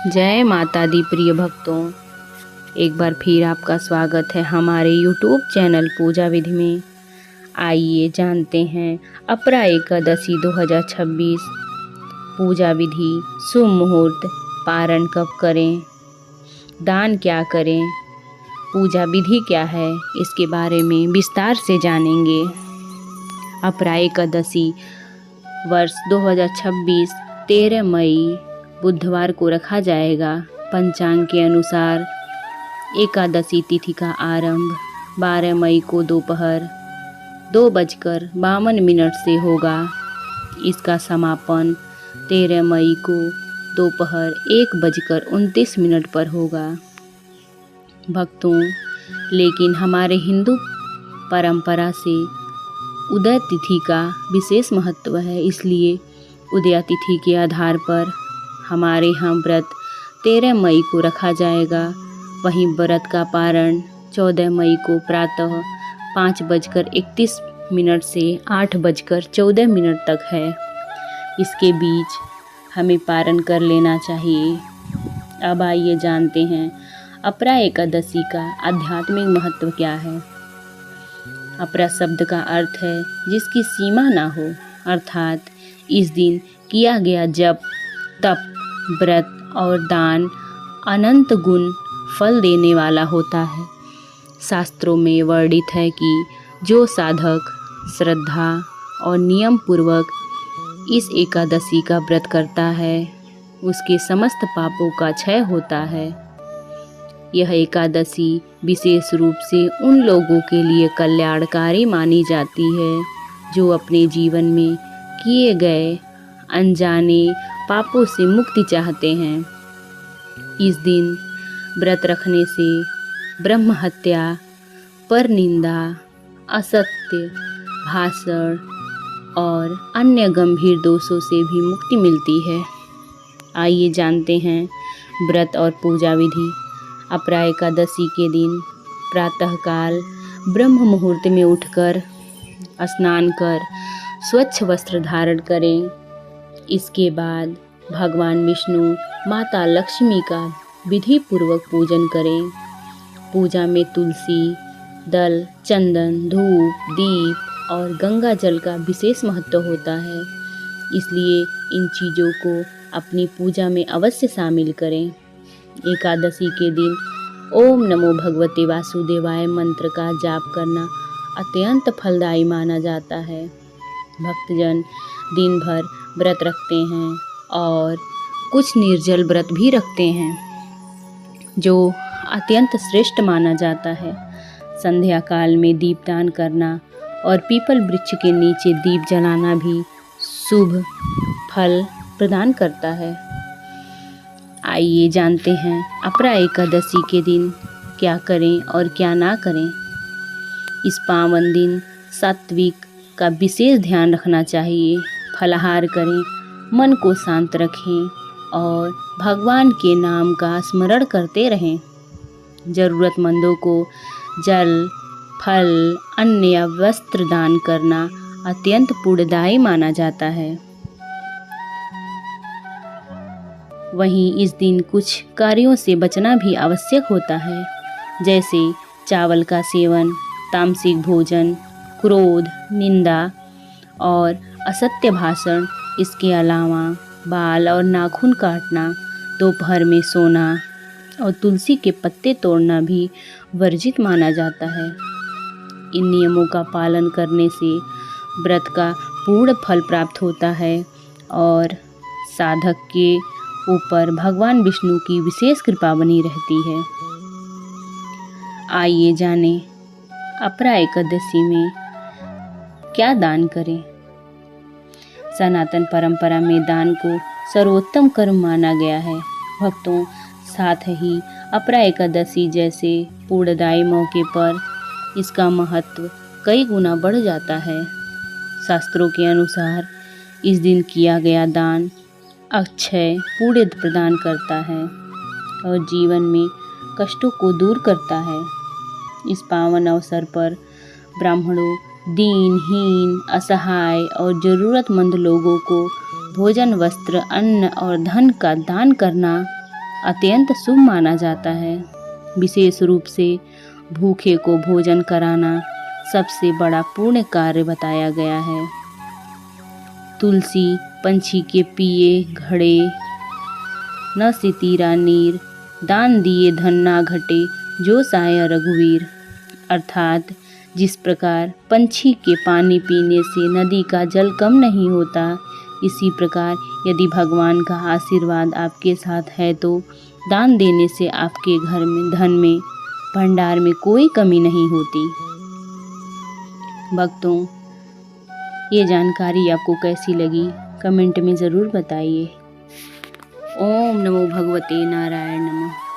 जय माता दी प्रिय भक्तों, एक बार फिर आपका स्वागत है हमारे YouTube चैनल पूजा विधि में। आइए जानते हैं अपरा एकादशी 2026 पूजा विधि, शुभ मुहूर्त, पारण कब करें, दान क्या करें, पूजा विधि क्या है, इसके बारे में विस्तार से जानेंगे। अपरा एकादशी वर्ष 2026 13 मई बुधवार को रखा जाएगा। पंचांग के अनुसार एकादशी तिथि का आरंभ 12 मई को दोपहर 2:52 से होगा। इसका समापन 13 मई को दोपहर 1:29 पर होगा। भक्तों, लेकिन हमारे हिंदू परंपरा से उदय तिथि का विशेष महत्व है, इसलिए उदय तिथि के आधार पर हमारे यहाँ व्रत 13 मई को रखा जाएगा। वहीं व्रत का पारण 14 मई को प्रातः 5:31 से 8:14 तक है। इसके बीच हमें पारण कर लेना चाहिए। अब आइए जानते हैं अपरा एकादशी का आध्यात्मिक महत्व क्या है। अपरा शब्द का अर्थ है जिसकी सीमा ना हो, अर्थात इस दिन किया गया जप, तप, व्रत और दान अनंत गुण फल देने वाला होता है। शास्त्रों में वर्णित है कि जो साधक श्रद्धा और नियम पूर्वक इस एकादशी का व्रत करता है, उसके समस्त पापों का क्षय होता है। यह एकादशी विशेष रूप से उन लोगों के लिए कल्याणकारी मानी जाती है जो अपने जीवन में किए गए अनजाने पापों से मुक्ति चाहते हैं। इस दिन व्रत रखने से ब्रह्म हत्या, परनिंदा, असत्य भाषण और अन्य गंभीर दोषों से भी मुक्ति मिलती है। आइए जानते हैं व्रत और पूजा विधि। अपरा एकादशी के दिन प्रातःकाल ब्रह्म मुहूर्त में उठकर स्नान कर स्वच्छ वस्त्र धारण करें। इसके बाद भगवान विष्णु, माता लक्ष्मी का विधि पूर्वक पूजन करें। पूजा में तुलसी दल, चंदन, धूप, दीप और गंगा जल का विशेष महत्व होता है, इसलिए इन चीज़ों को अपनी पूजा में अवश्य शामिल करें। एकादशी के दिन ओम नमो भगवते वासुदेवाय मंत्र का जाप करना अत्यंत फलदायी माना जाता है। भक्तजन दिन भर व्रत रखते हैं और कुछ निर्जल व्रत भी रखते हैं, जो अत्यंत श्रेष्ठ माना जाता है। संध्या काल में दीपदान करना और पीपल वृक्ष के नीचे दीप जलाना भी शुभ फल प्रदान करता है। आइए जानते हैं अपरा एकादशी के दिन क्या करें और क्या ना करें। इस पावन दिन सात्विक का विशेष ध्यान रखना चाहिए। फलाहार करें, मन को शांत रखें और भगवान के नाम का स्मरण करते रहें। ज़रूरतमंदों को जल, फल, अन्न या वस्त्र दान करना अत्यंत पुण्यदायी माना जाता है। वहीं इस दिन कुछ कार्यों से बचना भी आवश्यक होता है, जैसे चावल का सेवन, तामसिक भोजन, क्रोध, निंदा और असत्य भाषण। इसके अलावा बाल और नाखून काटना, दोपहर में सोना और तुलसी के पत्ते तोड़ना भी वर्जित माना जाता है। इन नियमों का पालन करने से व्रत का पूर्ण फल प्राप्त होता है और साधक के ऊपर भगवान विष्णु की विशेष कृपा बनी रहती है। आइए जानें अपरा एकादशी में क्या दान करें। सनातन परंपरा में दान को सर्वोत्तम कर्म माना गया है। भक्तों, साथ ही अपरा एकादशी जैसे पूर्णदायी मौके पर इसका महत्व कई गुना बढ़ जाता है। शास्त्रों के अनुसार इस दिन किया गया दान अक्षय पुण्य प्रदान करता है और जीवन में कष्टों को दूर करता है। इस पावन अवसर पर ब्राह्मणों, दीनहीन, असहाय और ज़रूरतमंद लोगों को भोजन, वस्त्र, अन्न और धन का दान करना अत्यंत शुभ माना जाता है। विशेष रूप से भूखे को भोजन कराना सबसे बड़ा पुण्य कार्य बताया गया है। तुलसी पंछी के पिए घड़े, न सितीरा नीर, दान दिए धन ना घटे, जो साया रघुवीर। अर्थात जिस प्रकार पंछी के पानी पीने से नदी का जल कम नहीं होता, इसी प्रकार यदि भगवान का आशीर्वाद आपके साथ है तो दान देने से आपके घर में धन में भंडार में कोई कमी नहीं होती। भक्तों, ये जानकारी आपको कैसी लगी कमेंट में ज़रूर बताइए। ओम नमो भगवते नारायण नमः।